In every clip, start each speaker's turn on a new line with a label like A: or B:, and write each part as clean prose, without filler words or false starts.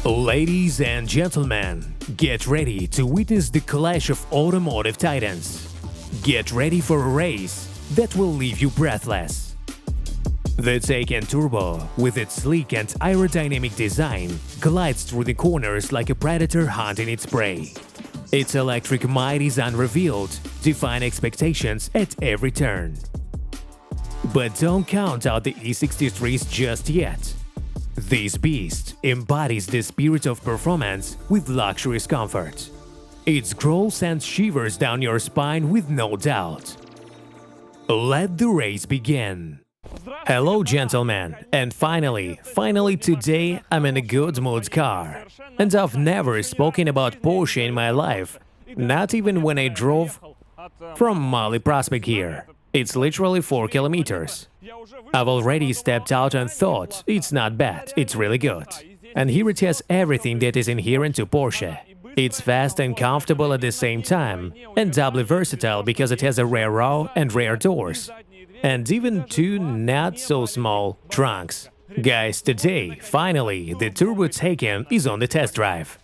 A: Ladies and gentlemen, get ready to witness the clash of automotive titans. Get ready for a race that will leave you breathless. The Taycan Turbo, with its sleek and aerodynamic design, glides through the corners like a predator hunting its prey. Its electric might is unrevealed, defying expectations at every turn. But don't count out the E63s just yet. This beast embodies the spirit of performance with luxurious comfort. Its growl sends shivers down your spine with no doubt. Let the race begin. Hello, gentlemen, and finally today I'm in a good mood car. And I've never spoken about Porsche in my life, not even when I drove from Mali Prospect here. It's literally 4 kilometers. I've already stepped out and thought, it's not bad, it's really good. And here it has everything that is inherent to Porsche. It's fast and comfortable at the same time, and doubly versatile because it has a rear row and rear doors. And even 2 not-so-small trunks. Guys, today, finally, the Turbo Taycan is on the test drive.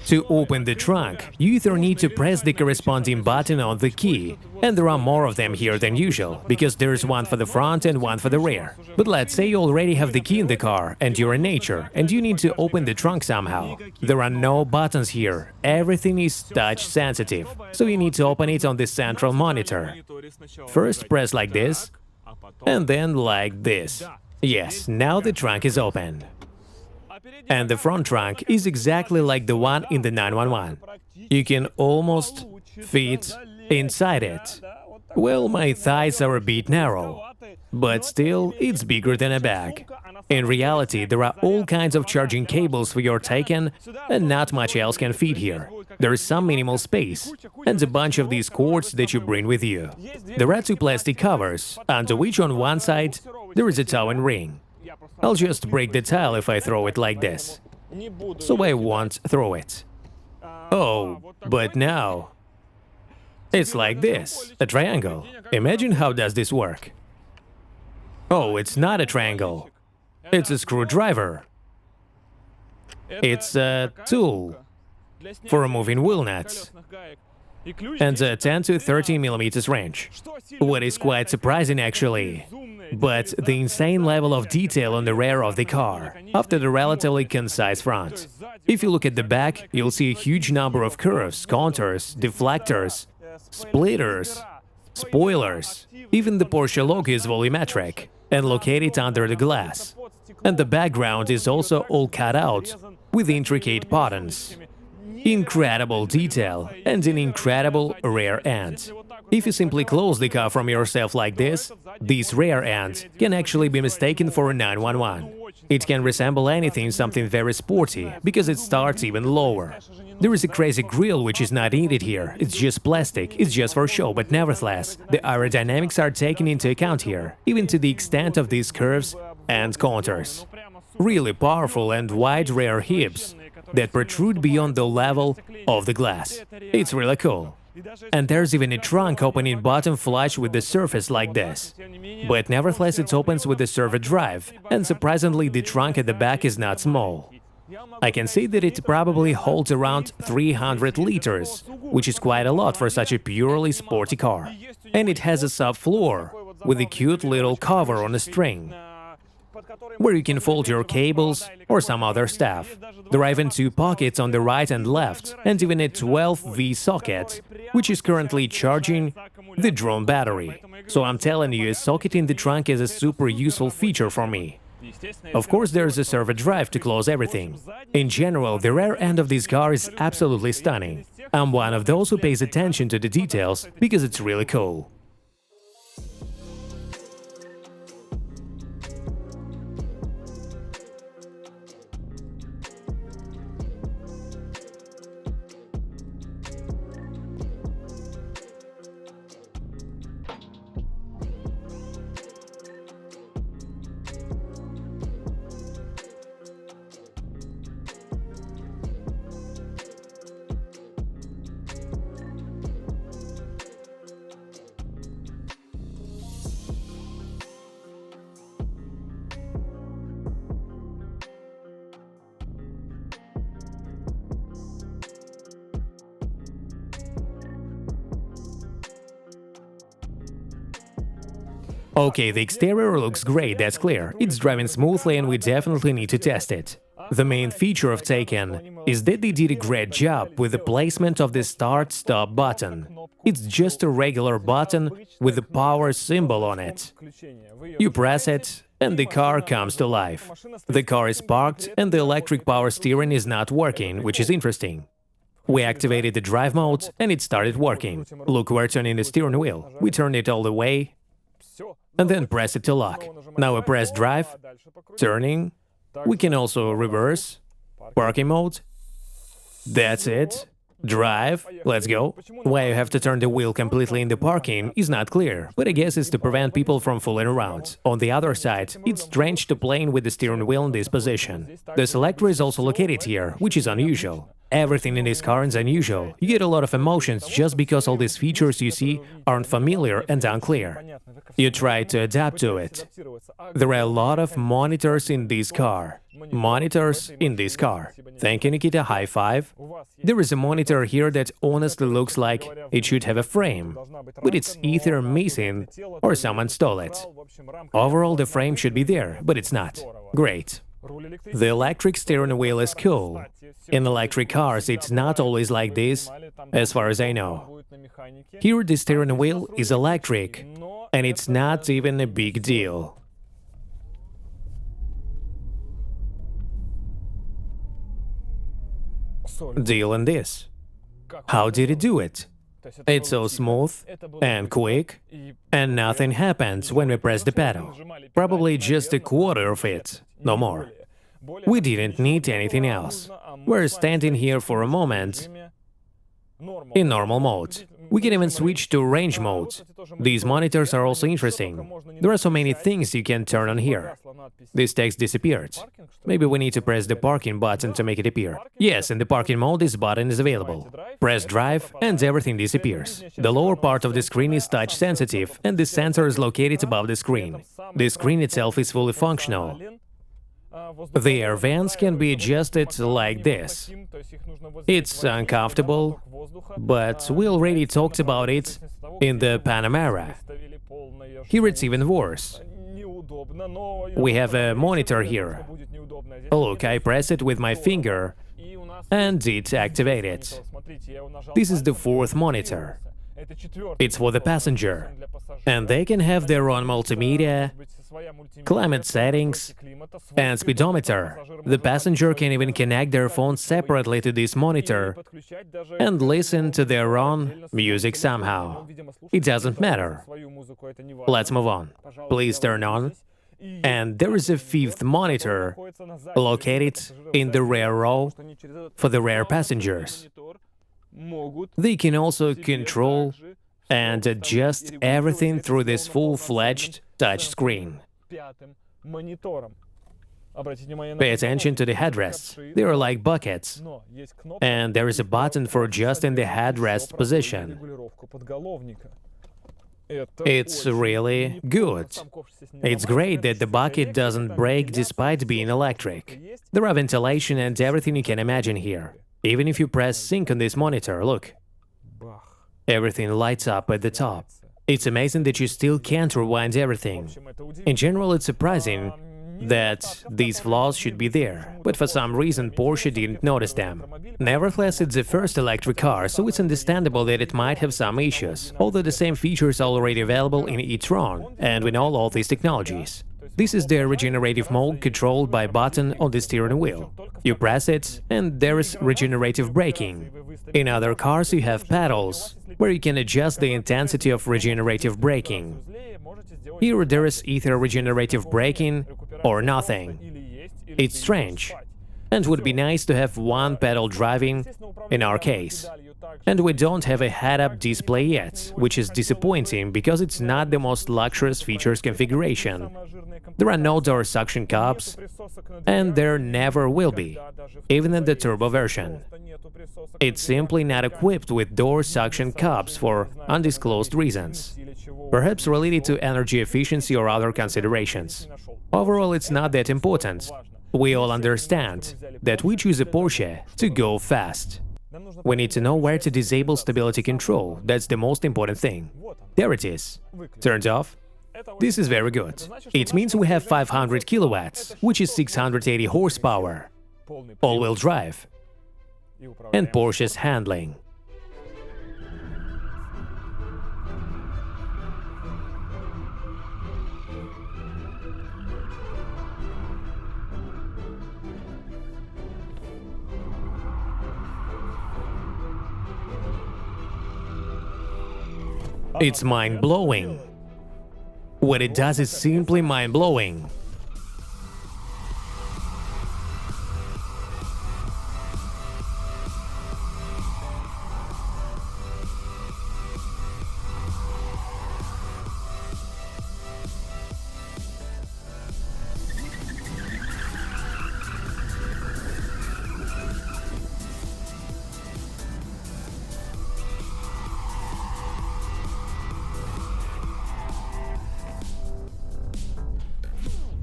A: To open the trunk, you either need to press the corresponding button on the key, and there are more of them here than usual, because there's one for the front and one for the rear. But let's say you already have the key in the car, and you're in nature, and you need to open the trunk somehow. There are no buttons here, everything is touch-sensitive, so you need to open it on the central monitor. First press like this, and then like this. Yes, now the trunk is open. And the front trunk is exactly like the one in the 911. You can almost fit inside it. Well, my thighs are a bit narrow, but still, it's bigger than a bag. In reality, there are all kinds of charging cables for your Taycan, and not much else can fit here. There is some minimal space, and a bunch of these cords that you bring with you. There are 2 plastic covers, under which on one side there is a towing ring. I'll just break the tile if I throw it like this. So I won't throw it. Oh, but now it's like this, a triangle. Imagine how does this work? Oh, it's not a triangle. It's a screwdriver. It's a tool for removing wheel nuts. And a 10 to 13 millimeters range. What is quite surprising actually, but the insane level of detail on the rear of the car, after the relatively concise front. If you look at the back, you'll see a huge number of curves, contours, deflectors, splitters, spoilers. Even the Porsche logo is volumetric and located under the glass. And the background is also all cut out with intricate patterns. Incredible detail and an incredible rear end. If you simply close the car from yourself like this rear end can actually be mistaken for a 911. It can resemble something very sporty, because it starts even lower. There is a crazy grille which is not needed here, it's just plastic, it's just for show, but nevertheless, the aerodynamics are taken into account here, even to the extent of these curves and contours. Really powerful and wide rear hips that protrude beyond the level of the glass. It's really cool. And there's even a trunk opening button flush with the surface like this. But nevertheless it opens with the servo drive, and surprisingly the trunk at the back is not small. I can see that it probably holds around 300 liters, which is quite a lot for such a purely sporty car. And it has a subfloor with a cute little cover on a string, where you can fold your cables or some other stuff. There are even 2 pockets on the right and left, and even a 12V socket, which is currently charging the drone battery. So I'm telling you, a socket in the trunk is a super useful feature for me. Of course, there's a servo drive to close everything. In general, the rear end of this car is absolutely stunning. I'm one of those who pays attention to the details because it's really cool. Okay, the exterior looks great, that's clear. It's driving smoothly and we definitely need to test it. The main feature of Taycan is that they did a great job with the placement of the start-stop button. It's just a regular button with the power symbol on it. You press it, and the car comes to life. The car is parked, and the electric power steering is not working, which is interesting. We activated the drive mode, and it started working. Look, we're turning the steering wheel. We turned it all the way, and then press it to lock. Now we press drive, turning. We can also reverse, parking mode. That's it. Drive, let's go. Why you have to turn the wheel completely in the parking is not clear, but I guess it's to prevent people from fooling around. On the other side, it's strange to play with the steering wheel in this position. The selector is also located here, which is unusual. Everything in this car is unusual. You get a lot of emotions just because all these features you see aren't familiar and unclear. You try to adapt to it. There are a lot of monitors in this car. Monitors in this car. Thank you, Nikita, high five. There is a monitor here that honestly looks like it should have a frame, but it's either missing or someone stole it. Overall, the frame should be there, but it's not. Great. The electric steering wheel is cool. In electric cars, it's not always like this, as far as I know. Here, the steering wheel is electric, and it's not even a big deal. Deal in this. How did it do it? It's so smooth and quick, and nothing happens when we press the pedal. Probably just a quarter of it, no more. We didn't need anything else. We're standing here for a moment in normal mode. We can even switch to range mode. These monitors are also interesting. There are so many things you can turn on here. This text disappeared. Maybe we need to press the parking button to make it appear. Yes, in the parking mode this button is available. Press drive and everything disappears. The lower part of the screen is touch sensitive and the sensor is located above the screen. The screen itself is fully functional. The air vents can be adjusted like this. It's uncomfortable, but we already talked about it in the Panamera. Here it's even worse. We have a monitor here. Look, I press it with my finger and it activated. This is the fourth monitor. It's for the passenger, and they can have their own multimedia, climate settings, and speedometer. The passenger can even connect their phone separately to this monitor and listen to their own music somehow. It doesn't matter. Let's move on. Please turn on. And there is a fifth monitor located in the rear row for the rear passengers. They can also control and adjust everything through this full-fledged touchscreen. Pay attention to the headrests. They are like buckets. And there is a button for adjusting the headrest position. It's really good. It's great that the bucket doesn't break despite being electric. There are ventilation and everything you can imagine here. Even if you press sync on this monitor, look. Everything lights up at the top. It's amazing that you still can't rewind everything. In general, it's surprising that these flaws should be there, but for some reason Porsche didn't notice them. Nevertheless, it's the first electric car, so it's understandable that it might have some issues, although the same features are already available in e-tron, and we know all these technologies. This is the regenerative mode controlled by a button on the steering wheel. You press it, and there is regenerative braking. In other cars you have pedals, where you can adjust the intensity of regenerative braking. Here there is either regenerative braking or nothing. It's strange, and would be nice to have one pedal driving in our case. And we don't have a head-up display yet, which is disappointing because it's not the most luxurious features configuration. There are no door suction cups, and there never will be, even in the turbo version. It's simply not equipped with door suction cups for undisclosed reasons, perhaps related to energy efficiency or other considerations. Overall, it's not that important. We all understand that we choose a Porsche to go fast. We need to know where to disable stability control. That's the most important thing. There it is. Turned off. This is very good. It means we have 500 kilowatts, which is 680 horsepower, all-wheel drive, and Porsche's handling. It's mind-blowing. What it does is simply mind-blowing.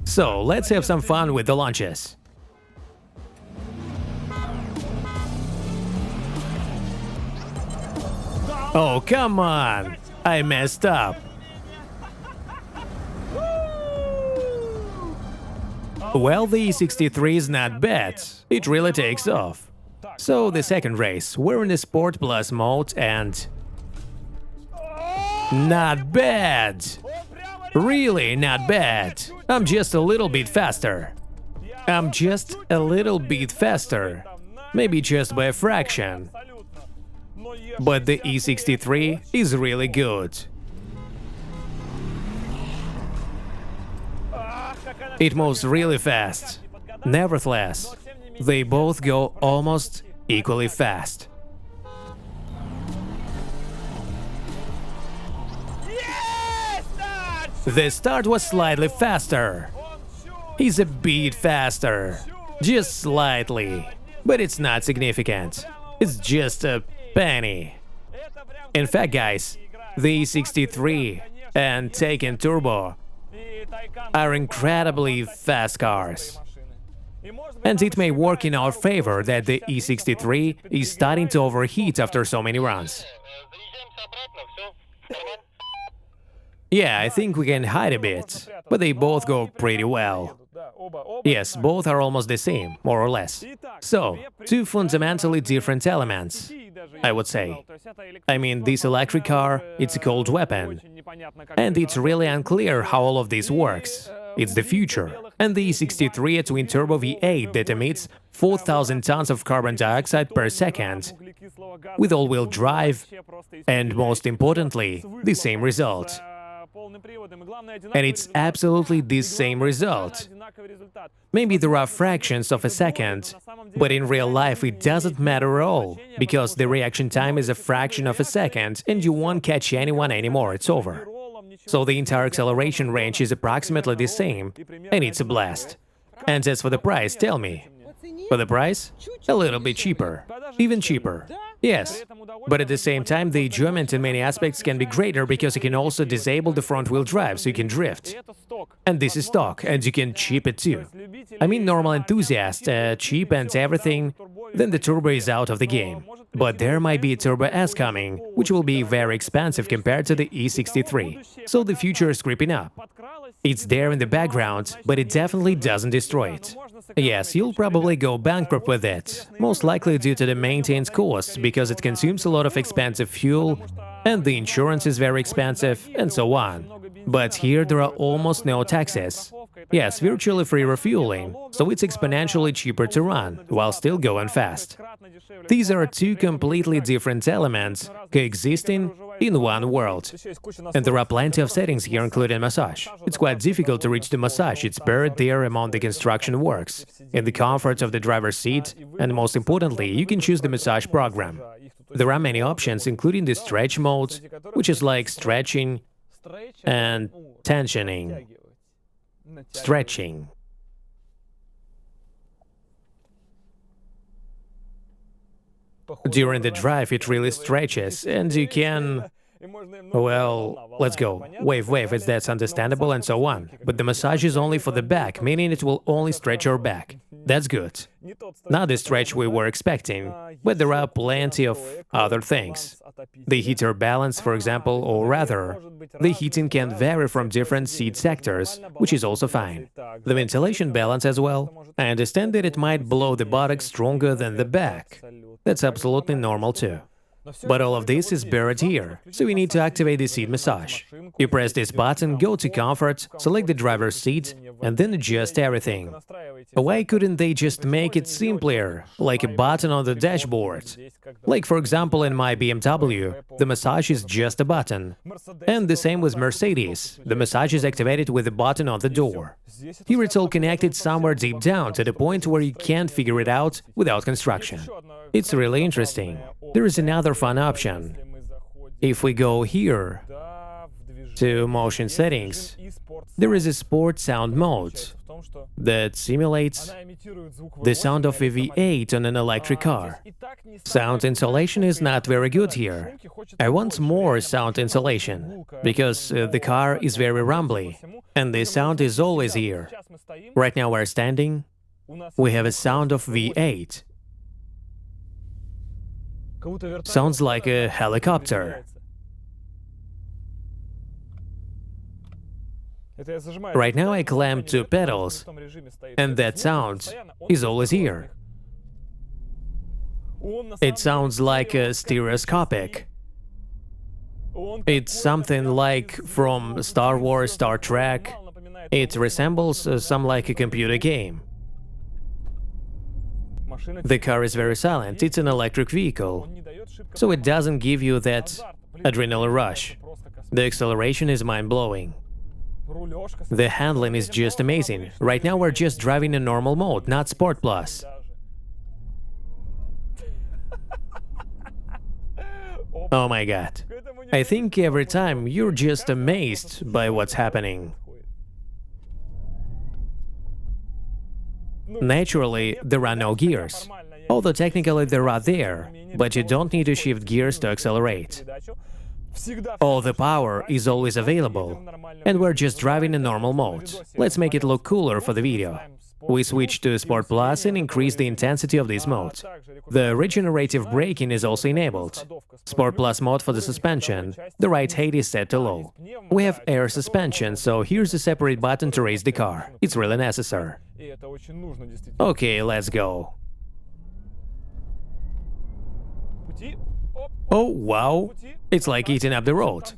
A: So, let's have some fun with the launches. Oh, come on! I messed up. Well, the E63 is not bad. It really takes off. So, the second race, we're in the Sport Plus mode and... Not bad! Really not bad. I'm just a little bit faster. I'm just a little bit faster. Maybe just by a fraction. But the E63 is really good. It moves really fast. Nevertheless, they both go almost equally fast. The start was slightly faster. He's a bit faster. Just slightly. But it's not significant. It's just a penny. In fact, guys, the E63 and Taycan Turbo are incredibly fast cars. And it may work in our favor that the E63 is starting to overheat after so many runs. Yeah, I think we can hide a bit, but they both go pretty well. Yes, both are almost the same, more or less. So, two fundamentally different elements, I would say. I mean, this electric car, it's a cold weapon. And it's really unclear how all of this works. It's the future. And the E63, a twin-turbo V8 that emits 4,000 tons of carbon dioxide per second, with all-wheel drive, and most importantly, the same result. And it's absolutely the same result. Maybe there are fractions of a second, but in real life it doesn't matter at all, because the reaction time is a fraction of a second and you won't catch anyone anymore, it's over. So the entire acceleration range is approximately the same, and it's a blast. And as for the price, tell me. For the price? A little bit cheaper. Even cheaper. Yes. But at the same time, the enjoyment in many aspects can be greater because you can also disable the front-wheel drive, so you can drift. And this is stock, and you can cheap it too. I mean, normal enthusiast, cheap and everything, then the Turbo is out of the game. But there might be a Turbo S coming, which will be very expensive compared to the E63. So the future is creeping up. It's there in the background, but it definitely doesn't destroy it. Yes, you'll probably go bankrupt with it, most likely due to the maintenance costs, because it consumes a lot of expensive fuel, and the insurance is very expensive, and so on. But here there are almost no taxes. Yes, virtually free refueling, so it's exponentially cheaper to run, while still going fast. These are two completely different elements coexisting in one world. And there are plenty of settings here, including massage. It's quite difficult to reach the massage, it's buried there among the construction works, in the comfort of the driver's seat, and most importantly, you can choose the massage program. There are many options, including the stretch mode, which is like stretching and tensioning. Stretching. During the drive, it really stretches, and you can... Well, let's go. Wave, that's understandable, and so on. But the massage is only for the back, meaning it will only stretch your back. That's good. Not the stretch we were expecting, but there are plenty of other things. The heater balance, for example, or rather, the heating can vary from different seat sectors, which is also fine. The ventilation balance as well. I understand that it might blow the buttocks stronger than the back. That's absolutely normal too. But all of this is buried here, so you need to activate the seat massage. You press this button, go to Comfort, select the driver's seat, and then adjust everything. Why couldn't they just make it simpler, like a button on the dashboard? Like for example in my BMW, the massage is just a button. And the same with Mercedes, the massage is activated with a button on the door. Here it's all connected somewhere deep down to the point where you can't figure it out without construction. It's really interesting. There is another fun option. If we go here to motion settings, there is a sport sound mode that simulates the sound of a V8 on an electric car. Sound insulation is not very good here. I want more sound insulation, because the car is very rumbly, and the sound is always here. Right now we're standing, we have a sound of V8. Sounds like a helicopter. Right now I clamp two pedals, and that sound is always here. It sounds like a stereoscopic. It's something like from Star Wars, Star Trek. It resembles some like a computer game. The car is very silent, it's an electric vehicle, so it doesn't give you that adrenaline rush. The acceleration is mind-blowing. The handling is just amazing. Right now we're just driving in normal mode, not Sport Plus. Oh my god. I think every time you're just amazed by what's happening. Naturally, there are no gears, although technically there are there, but you don't need to shift gears to accelerate. All the power is always available, and we're just driving in normal mode. Let's make it look cooler for the video. We switch to Sport Plus and increase the intensity of this mode. The regenerative braking is also enabled. Sport Plus mode for the suspension. The right height is set to low. We have air suspension, so here's a separate button to raise the car. It's really necessary. Okay, let's go. Oh, wow! It's like eating up the road.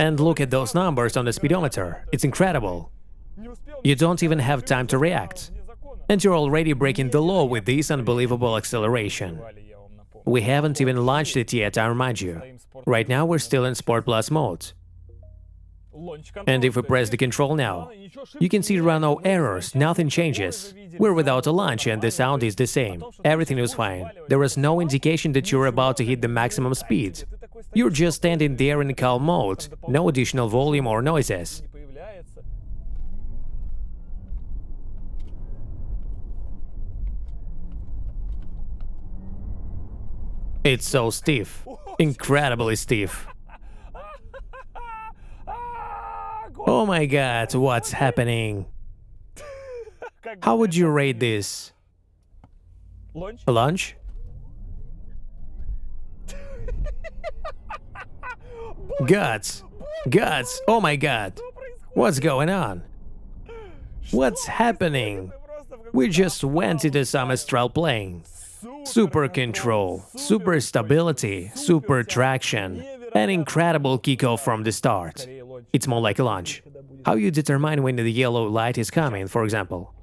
A: And look at those numbers on the speedometer. It's incredible. You don't even have time to react. And you're already breaking the law with this unbelievable acceleration. We haven't even launched it yet, I remind you. Right now we're still in Sport Plus mode. And if we press the control now, you can see there are no errors, nothing changes. We're without a launch and the sound is the same. Everything is fine. There is no indication that you're about to hit the maximum speed. You're just standing there in calm mode, no additional volume or noises. It's so stiff, incredibly stiff. Oh my god, what's happening? How would you rate this? Launch? Guts! Guts! Oh my god! What's going on? What's happening? We just went into some astral plane. Super control, super stability, super traction, an incredible kickoff from the start. It's more like a launch. How you determine when the yellow light is coming, for example?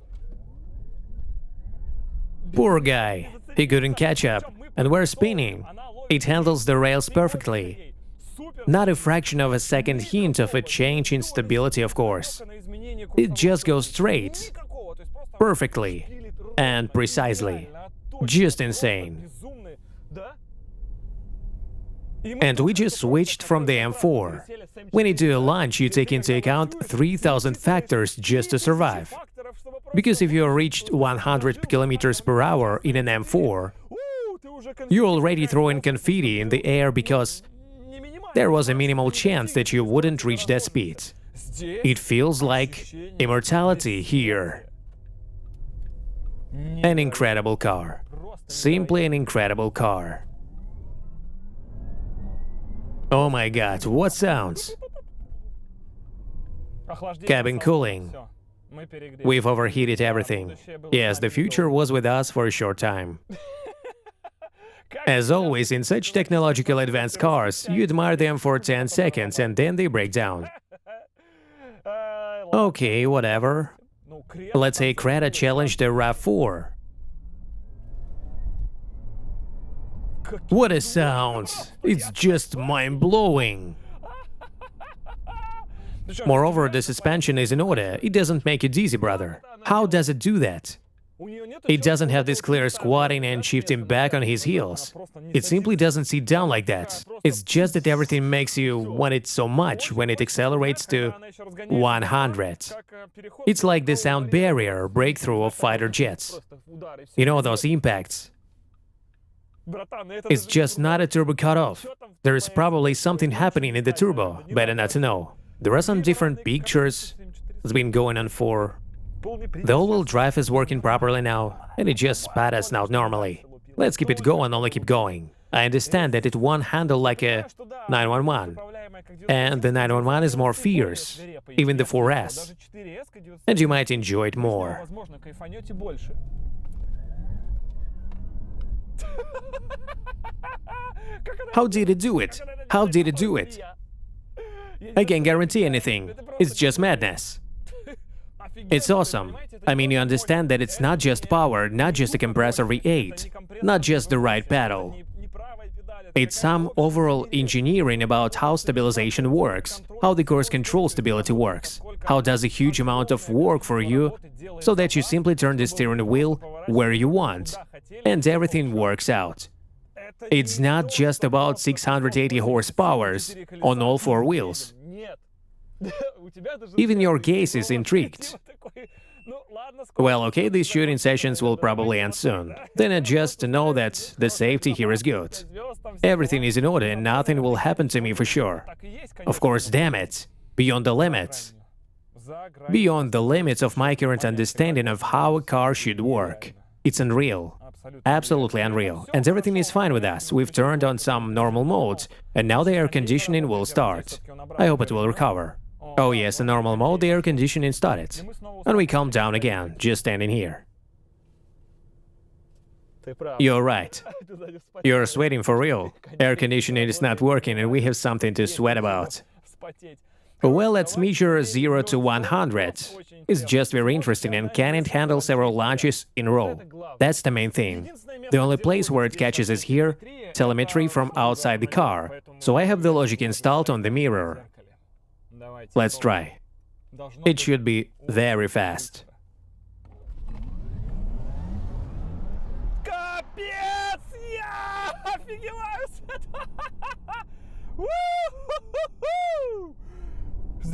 A: Poor guy, he couldn't catch up, and we're spinning. It handles the rails perfectly. Not a fraction of a second hint of a change in stability, of course. It just goes straight, perfectly, and precisely. Just insane. And we just switched from the M4. When you do a launch, you take into account 3,000 factors just to survive. Because if you reached 100 km per hour in an M4, you're already throwing confetti in the air because there was a minimal chance that you wouldn't reach that speed. It feels like immortality here. An incredible car. Simply an incredible car. Oh my god, what sounds? Cabin cooling. We've overheated everything. Yes, the future was with us for a short time. As always, in such technological advanced cars, you admire them for 10 seconds and then they break down. Okay, whatever. Let's say Creta challenged the RAV4. What a sound! It's just mind-blowing. Moreover, the suspension is in order. It doesn't make it dizzy, brother. How does it do that? It doesn't have this clear squatting and shifting back on his heels. It simply doesn't sit down like that. It's just that everything makes you want it so much when it accelerates to 100. It's like the sound barrier breakthrough of fighter jets. You know those impacts? It's just not a turbo cutoff. There is probably something happening in the turbo. Better not to know. There are some different pictures. It's been going on for... The all-wheel drive is working properly now, and it just spat us out normally. Let's keep it going, only keep going. I understand that it won't handle like a 911, and the 911 is more fierce, even the 4S, and you might enjoy it more. How did it do it? How did it do it? I can't guarantee anything. It's just madness. It's awesome. I mean, you understand that it's not just power, not just a compressor V8, not just the right pedal. It's some overall engineering about how stabilization works, how the course control stability works, how does a huge amount of work for you, so that you simply turn the steering wheel where you want, and everything works out. It's not just about 680 horsepower on all four wheels. Even your gaze is intrigued. Well, okay, these shooting sessions will probably end soon. Then I just know that the safety here is good. Everything is in order and nothing will happen to me for sure. Of course, damn it, beyond the limits. Beyond the limits of my current understanding of how a car should work. It's unreal. Absolutely unreal. And everything is fine with us. We've turned on some normal modes, and now the air conditioning will start. I hope it will recover. Oh yes, in normal mode, the air conditioning started. And we calm down again, just standing here. You're right. You're sweating for real. Air conditioning is not working and we have something to sweat about. Well, let's measure 0 to 100. It's just very interesting and can it handle several launches in a row? That's the main thing. The only place where it catches is here, telemetry from outside the car. So I have the logic installed on the mirror. Let's try. It should be very fast.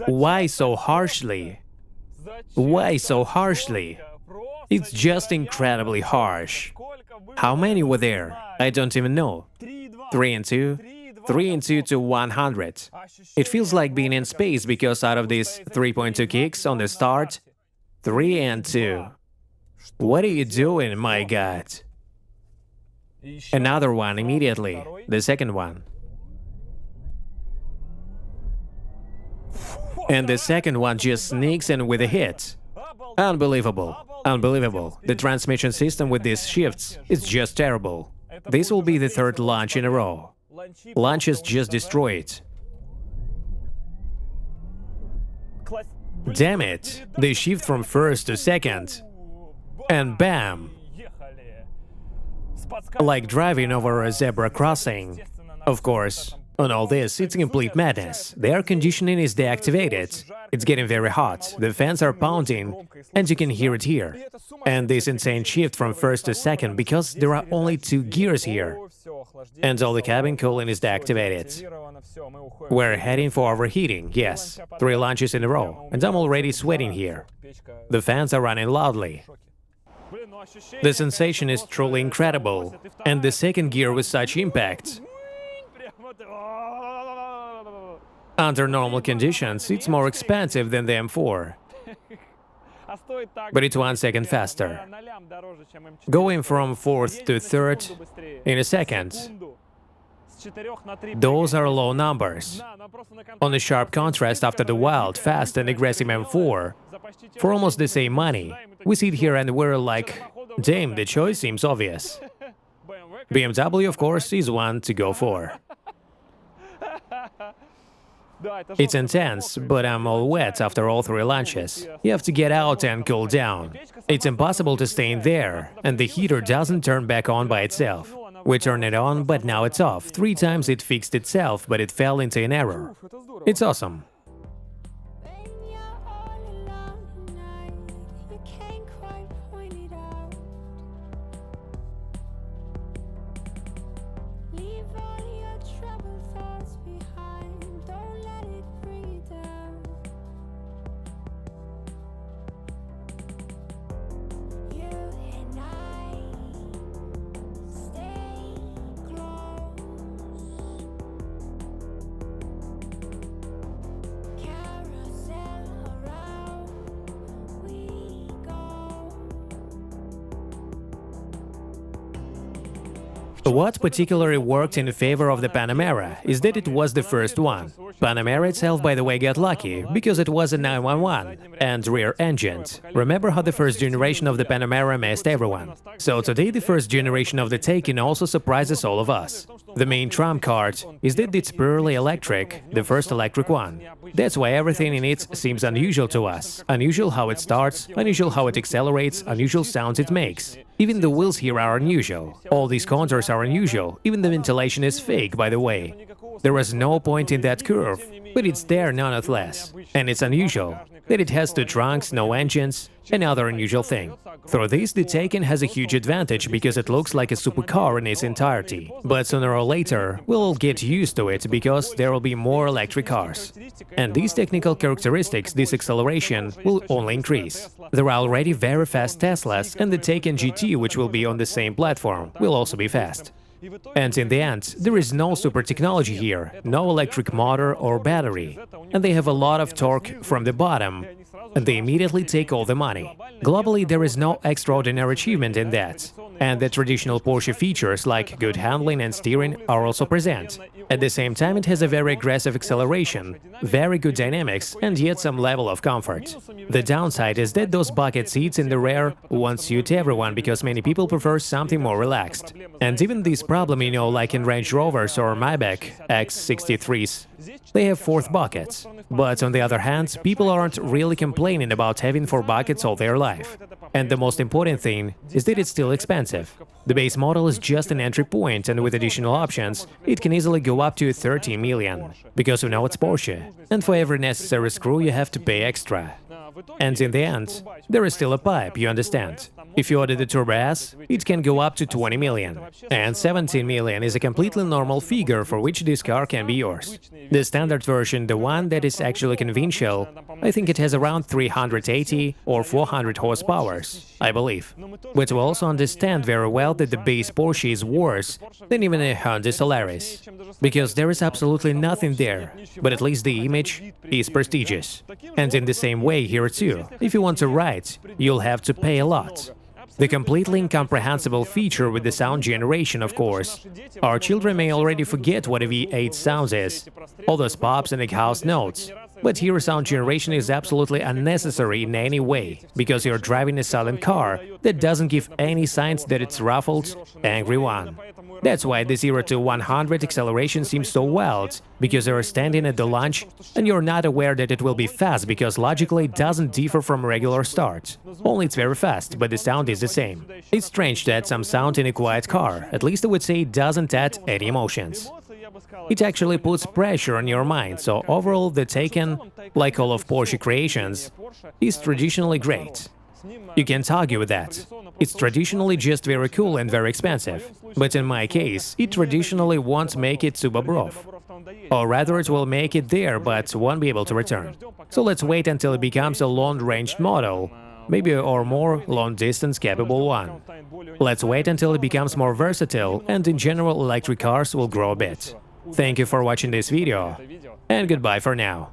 A: Why so harshly? Why so harshly? It's just incredibly harsh. How many were there? I don't even know. 3 and 2? 3 and 2 to 100. It feels like being in space because out of these 3.2 kicks on the start, 3 and 2. What are you doing, my god? Another one immediately, the second one. And the second one just sneaks in with a hit. Unbelievable. Unbelievable. The transmission system with these shifts is just terrible. This will be the third launch in a row. Launches just destroy it. Damn it. They shift from first to second. And bam! Like driving over a zebra crossing. Of course, on all this, it's complete madness. The air conditioning is deactivated. It's getting very hot, the fans are pounding, and you can hear it here. And this insane shift from first to second because there are only 2 gears here. And all the cabin cooling is deactivated. We're heading for overheating, yes. 3 launches in a row, and I'm already sweating here. The fans are running loudly. The sensation is truly incredible, and the second gear with such impact. Under normal conditions, it's more expensive than the M4. but it's 1 second faster. Going from fourth to third in a second. Those are low numbers. On a sharp contrast after the wild, fast and aggressive M4, for almost the same money, we sit here and we're like, damn, the choice seems obvious. BMW, of course, is one to go for. It's intense, but I'm all wet after all 3 lunches. You have to get out and cool down. It's impossible to stay in there, and the heater doesn't turn back on by itself. We turn it on, but now it's off. 3 times it fixed itself, but it fell into an error. It's awesome. What particularly worked in favor of the Panamera is that it was the first one. Panamera itself, by the way, got lucky, because it was a 911 and rear-engined. Remember how the first generation of the Panamera messed everyone? So today the first generation of the Taycan also surprises all of us. The main trump card is that it's purely electric, the first electric one. That's why everything in it seems unusual to us. Unusual how it starts, unusual how it accelerates, unusual sounds it makes. Even the wheels here are unusual. All these contours are unusual. Even the ventilation is fake, by the way. There was no point in that curve, but it's there nonetheless. And it's unusual that it has 2 trunks, no engines, another unusual thing. Through this, the Taycan has a huge advantage because it looks like a supercar in its entirety. But sooner or later, we'll all get used to it because there will be more electric cars. And these technical characteristics, this acceleration, will only increase. There are already very fast Teslas, and the Taycan GT, which will be on the same platform, will also be fast. And in the end, there is no super technology here, no electric motor or battery, and they have a lot of torque from the bottom, and they immediately take all the money. Globally, there is no extraordinary achievement in that, and the traditional Porsche features like good handling and steering are also present. At the same time, it has a very aggressive acceleration, very good dynamics, and yet some level of comfort. The downside is that those bucket seats in the rear won't suit everyone because many people prefer something more relaxed. And even this problem, you know, like in Range Rovers or Maybach E63s, they have 4 buckets. But on the other hand, people aren't really complaining about having 4 buckets all their life. And the most important thing is that it's still expensive. The base model is just an entry point, and with additional options, it can easily go up to 30 million. Because you know it's Porsche, and for every necessary screw you have to pay extra. And in the end, there is still a pipe, you understand. If you order the Turbo S, it can go up to 20 million. And 17 million is a completely normal figure for which this car can be yours. The standard version, the one that is actually conventional, I think it has around 380 or 400 horsepower, I believe. But we also understand very well that the base Porsche is worse than even a Honda Solaris. Because there is absolutely nothing there, but at least the image is prestigious. And in the same way here too, if you want to ride, you'll have to pay a lot. The completely incomprehensible feature with the sound generation, of course. Our children may already forget what a V8 sound is, all those pops and exhaust notes. But here sound generation is absolutely unnecessary in any way, because you're driving a silent car that doesn't give any signs that it's ruffled, angry one. That's why the 0 to 100 acceleration seems so wild, because you're standing at the launch and you're not aware that it will be fast, because logically it doesn't differ from a regular start. Only it's very fast, but the sound is the same. It's strange to add some sound in a quiet car, at least I would say it doesn't add any emotions. It actually puts pressure on your mind, so overall the Taycan, like all of Porsche creations, is traditionally great. You can't argue with that. It's traditionally just very cool and very expensive. But in my case, it traditionally won't make it to Bobrov. Or rather, it will make it there, but won't be able to return. So let's wait until it becomes a long-range model, maybe or more long-distance capable one. Let's wait until it becomes more versatile, and in general electric cars will grow a bit. Thank you for watching this video, and goodbye for now.